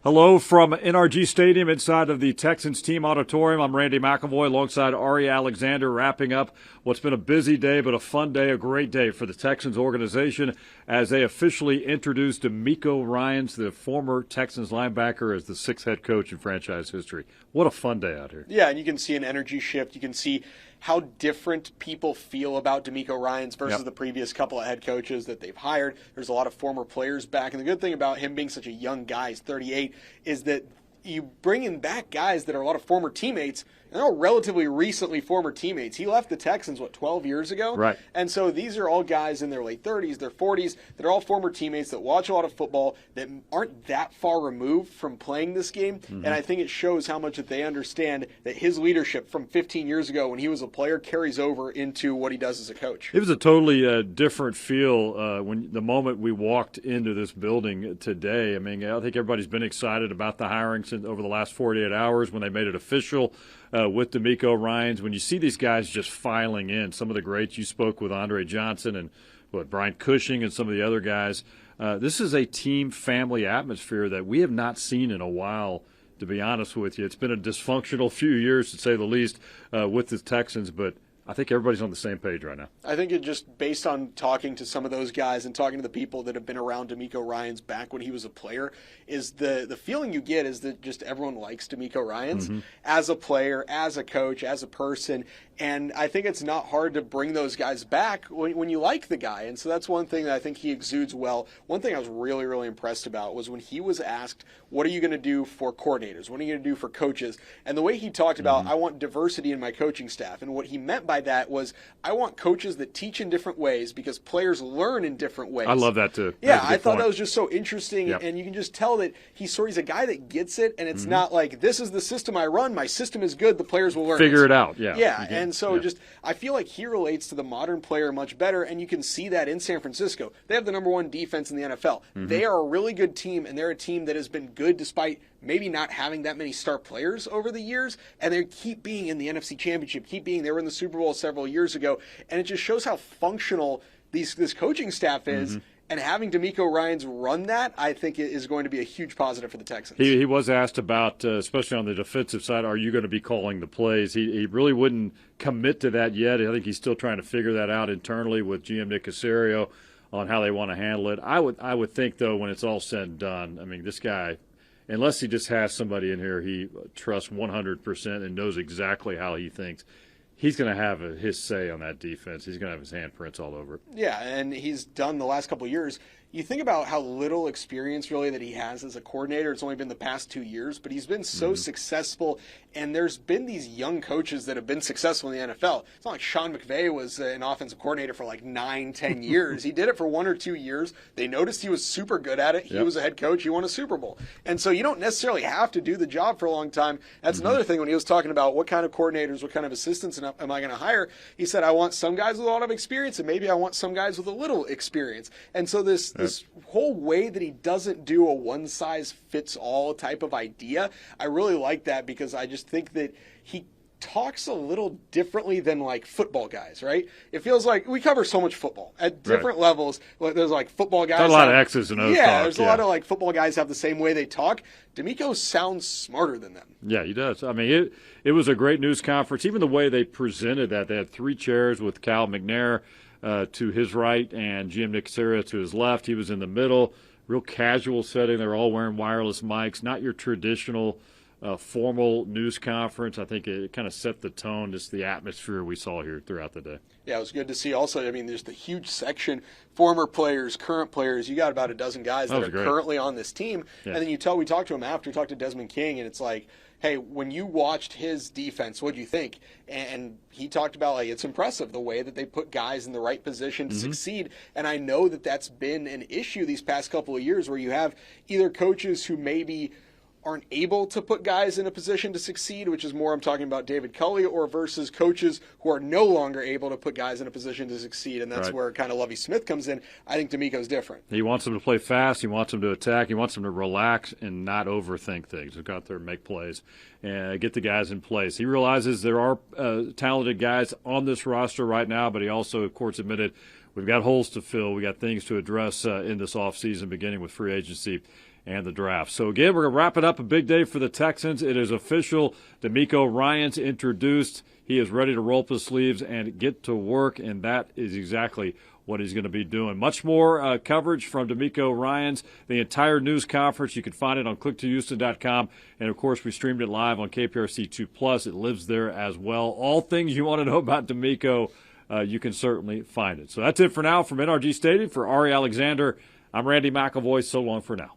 Hello from NRG Stadium inside of the Texans team auditorium. I'm Randy McIlvoy alongside Ari Alexander, wrapping up what's been a busy day but a fun day, a great day for the Texans organization as they officially introduced DeMeco Ryans, the former Texans linebacker, as the sixth head coach in franchise history. What a fun day out here. Yeah, and you can see an energy shift. You can see how different people feel about DeMeco Ryans versus the previous couple of head coaches that they've hired. There's a lot of former players back, and the good thing about him being such a young guy, he's 38, is that you bring in back guys that are a lot of former teammates, and they're all relatively recently former teammates. He left the Texans, 12 years ago? Right. And so these are all guys in their late 30s, their 40s, that are all former teammates that watch a lot of football, that aren't that far removed from playing this game. And I think it shows how much that they understand that his leadership from 15 years ago when he was a player carries over into what he does as a coach. It was a totally different feel when the moment we walked into this building today. I mean, I think everybody's been excited about the hiring since over the last 48 hours when they made it official. With DeMeco Ryans, when you see these guys just filing in, some of the greats, you spoke with Andre Johnson and Brian Cushing and some of the other guys. This is a team family atmosphere that we have not seen in a while, to be honest with you. It's been a dysfunctional few years, to say the least, with the Texans, but I think everybody's on the same page right now. I think it just based on talking to some of those guys and talking to the people that have been around DeMeco Ryans back when he was a player, is the feeling you get is that just everyone likes DeMeco Ryans as a player, as a coach, as a person. And I think it's not hard to bring those guys back when you like the guy. And so that's one thing that I think he exudes well. One thing I was really, really impressed about was when he was asked, what are you going to do for coordinators? What are you going to do for coaches? And the way he talked about, I want diversity in my coaching staff. And what he meant by that was, I want coaches that teach in different ways because players learn in different ways. I love that too. Yeah, I thought that was just so interesting. And you can just tell that he's a guy that gets it. And it's not like, this is the system I run. My system is good. The players will learn. Figure it out. Yeah. Yeah. And so just, I feel like he relates to the modern player much better, and you can see that in San Francisco. They have the #1 defense in the NFL. They are a really good team, and they're a team that has been good despite maybe not having that many star players over the years, and they keep being in the NFC Championship, they were in the Super Bowl several years ago, and it just shows how functional this coaching staff is. And having DeMeco Ryans run that, I think, is going to be a huge positive for the Texans. He was asked about, especially on the defensive side, are you going to be calling the plays? He really wouldn't commit to that yet. I think he's still trying to figure that out internally with GM Nick Caserio on how they want to handle it. I would think, though, when it's all said and done, I mean, this guy, unless he just has somebody in here he trusts 100% and knows exactly how he thinks, he's going to have his say on that defense. He's going to have his handprints all over it. Yeah, and he's done the last couple of years. You think about how little experience really that he has as a coordinator. It's only been the past 2 years, but he's been so successful, and there's been these young coaches that have been successful in the NFL. It's not like Sean McVay was an offensive coordinator for like 9-10 years. He did it for 1 or 2 years. They noticed he was super good at it. He was a head coach. He won a Super Bowl. And so you don't necessarily have to do the job for a long time. That's another thing when he was talking about what kind of coordinators, what kind of assistants am I going to hire. He said, I want some guys with a lot of experience, and maybe I want some guys with a little experience. And so this whole way that he doesn't do a one-size-fits-all type of idea, I really like that because I just think that he talks a little differently than like football guys, right? It feels like we cover so much football at different levels. There's like football guys. There's a lot of X's and O's. Yeah, there's a lot of like football guys have the same way they talk. DeMeco sounds smarter than them. Yeah, he does. I mean, it was a great news conference. Even the way they presented that, they had 3 chairs with Cal McNair to his right and GM Nick Caserio to his left. He was in the middle, real casual setting. They're all wearing wireless mics, not your traditional formal news conference. I think it kind of set the tone, just the atmosphere we saw here throughout the day. Yeah, it was good to see. Also, I mean, there's the huge section, former players, current players. You got about a dozen guys that are currently on this team. Yeah. And then we talked to him after, we talked to Desmond King, and it's like, hey, when you watched his defense, what do you think? And he talked about, like, it's impressive the way that they put guys in the right position to succeed. And I know that that's been an issue these past couple of years where you have either coaches who maybe aren't able to put guys in a position to succeed, which is more I'm talking about David Culley, or versus coaches who are no longer able to put guys in a position to succeed, and that's where kind of Lovie Smith comes in. I think DeMeco's different. He wants them to play fast. He wants them to attack. He wants them to relax and not overthink things. Go out there and make plays and get the guys in place. He realizes there are talented guys on this roster right now, but he also, of course, admitted we've got holes to fill. We got things to address in this offseason, beginning with free agency and the draft. So, again, we're going to wrap it up. A big day for the Texans. It is official. DeMeco Ryans introduced. He is ready to roll up his sleeves and get to work, and that is exactly what he's going to be doing. Much more coverage from DeMeco Ryans. The entire news conference, you can find it on click2houston.com. And, of course, we streamed it live on KPRC 2+. It lives there as well. All things you want to know about DeMeco, you can certainly find it. So that's it for now from NRG Stadium. For Ari Alexander, I'm Randy McIlvoy. So long for now.